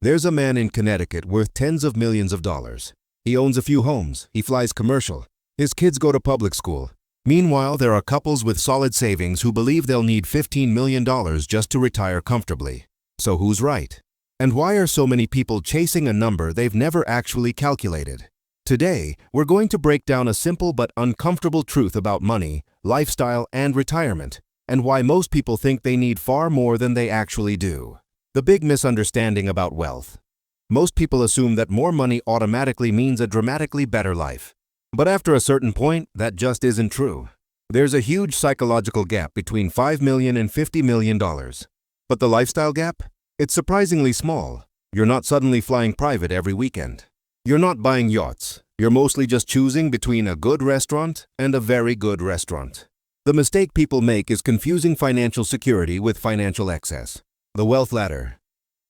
There's a man in Connecticut worth tens of millions of dollars. He owns a few homes, he flies commercial, his kids go to public school. Meanwhile, there are couples with solid savings who believe they'll need $15 million just to retire comfortably. So who's right? And why are so many people chasing a number they've never actually calculated? Today, we're going to break down a simple but uncomfortable truth about money, lifestyle, and retirement, and why most people think they need far more than they actually do. The big misunderstanding about wealth. Most people assume that more money automatically means a dramatically better life. But after a certain point, that just isn't true. There's a huge psychological gap between $5 million and $50 million. But the lifestyle gap? It's surprisingly small. You're not suddenly flying private every weekend. You're not buying yachts. You're mostly just choosing between a good restaurant and a very good restaurant. The mistake people make is confusing financial security with financial excess. The wealth ladder.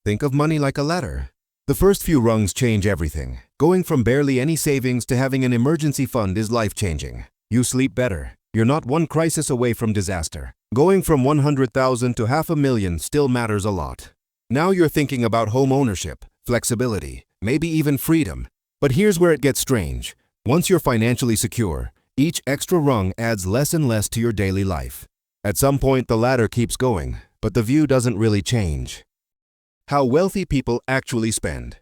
Think of money like a ladder. The first few rungs change everything. Going from barely any savings to having an emergency fund is life-changing. You sleep better. You're not one crisis away from disaster. Going from $100,000 to $500,000 still matters a lot. Now you're thinking about home ownership, flexibility, maybe even freedom. But here's where it gets strange. Once you're financially secure, each extra rung adds less and less to your daily life. At some point, the ladder keeps going, but the view doesn't really change. How wealthy people actually spend.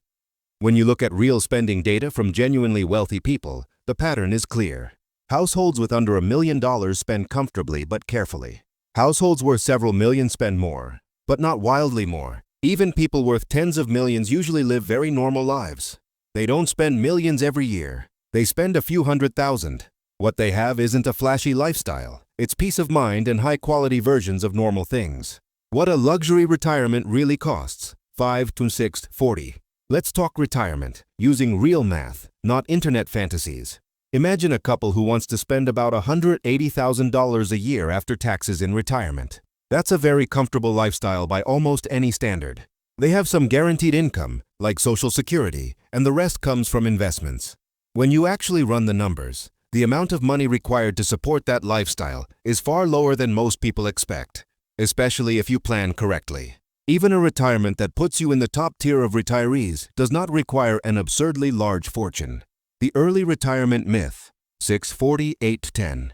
When you look at real spending data from genuinely wealthy people, the pattern is clear. Households with under $1 million spend comfortably but carefully. Households worth several million spend more, but not wildly more. Even people worth tens of millions usually live very normal lives. They don't spend millions every year. They spend a few $100,000. What they have isn't a flashy lifestyle. It's peace of mind and high-quality versions of normal things. What a luxury retirement really costs. 5 to 640. Let's talk retirement, using real math, not internet fantasies. Imagine a couple who wants to spend about $180,000 a year after taxes in retirement. That's a very comfortable lifestyle by almost any standard. They have some guaranteed income, like Social Security, and the rest comes from investments. When you actually run the numbers, the amount of money required to support that lifestyle is far lower than most people expect, especially if you plan correctly. Even a retirement that puts you in the top tier of retirees does not require an absurdly large fortune. The early retirement myth, 640-810.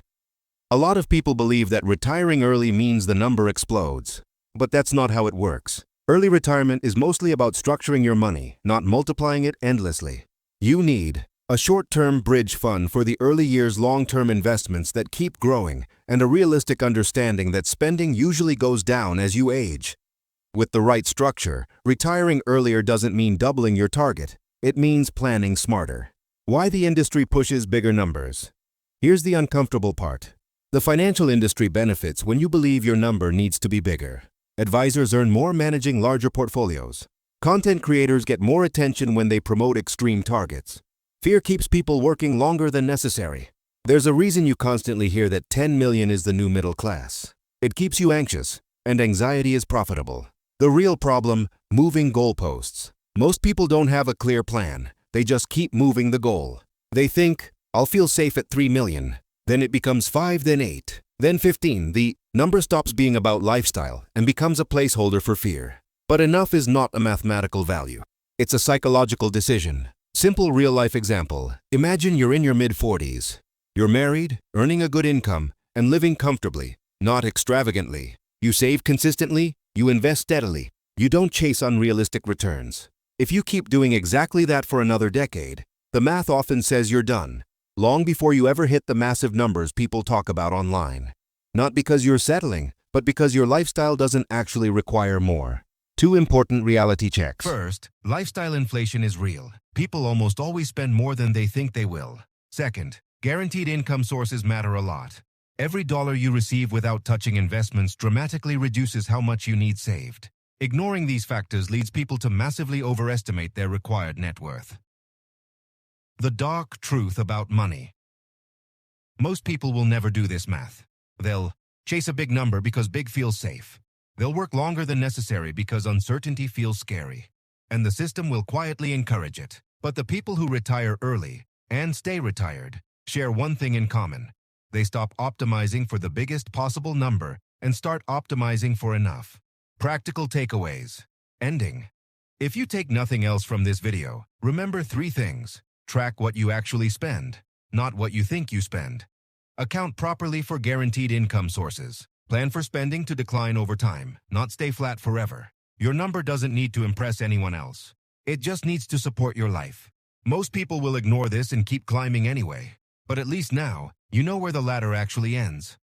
A lot of people believe that retiring early means the number explodes, but that's not how it works. Early retirement is mostly about structuring your money, not multiplying it endlessly. You need a short-term bridge fund for the early years, long-term investments that keep growing, and a realistic understanding that spending usually goes down as you age. With the right structure, retiring earlier doesn't mean doubling your target. It means planning smarter. Why the industry pushes bigger numbers? Here's the uncomfortable part. The financial industry benefits when you believe your number needs to be bigger. Advisors earn more managing larger portfolios. Content creators get more attention when they promote extreme targets. Fear keeps people working longer than necessary. There's a reason you constantly hear that 10 million is the new middle class. It keeps you anxious, and anxiety is profitable. The real problem, moving goalposts. Most people don't have a clear plan. They just keep moving the goal. They think, I'll feel safe at 3 million. Then it becomes 5, then 8, then 15. The number stops being about lifestyle and becomes a placeholder for fear. But enough is not a mathematical value. It's a psychological decision. Simple real-life example. Imagine you're in your mid-40s. You're married, earning a good income, and living comfortably, not extravagantly. You save consistently, you invest steadily. You don't chase unrealistic returns. If you keep doing exactly that for another decade, the math often says you're done, long before you ever hit the massive numbers people talk about online. Not because you're settling, but because your lifestyle doesn't actually require more. 2 important reality checks. First, lifestyle inflation is real. People almost always spend more than they think they will. Second, guaranteed income sources matter a lot. Every dollar you receive without touching investments dramatically reduces how much you need saved. Ignoring these factors leads people to massively overestimate their required net worth. The dark truth about money. Most people will never do this math. They'll chase a big number because big feels safe. They'll work longer than necessary because uncertainty feels scary. And the system will quietly encourage it. But the people who retire early and stay retired share one thing in common. They stop optimizing for the biggest possible number and start optimizing for enough. Practical takeaways. Ending. If you take nothing else from this video, remember 3 things. Track what you actually spend, not what you think you spend. Account properly for guaranteed income sources. Plan for spending to decline over time, not stay flat forever. Your number doesn't need to impress anyone else. It just needs to support your life. Most people will ignore this and keep climbing anyway. But at least now, you know where the ladder actually ends.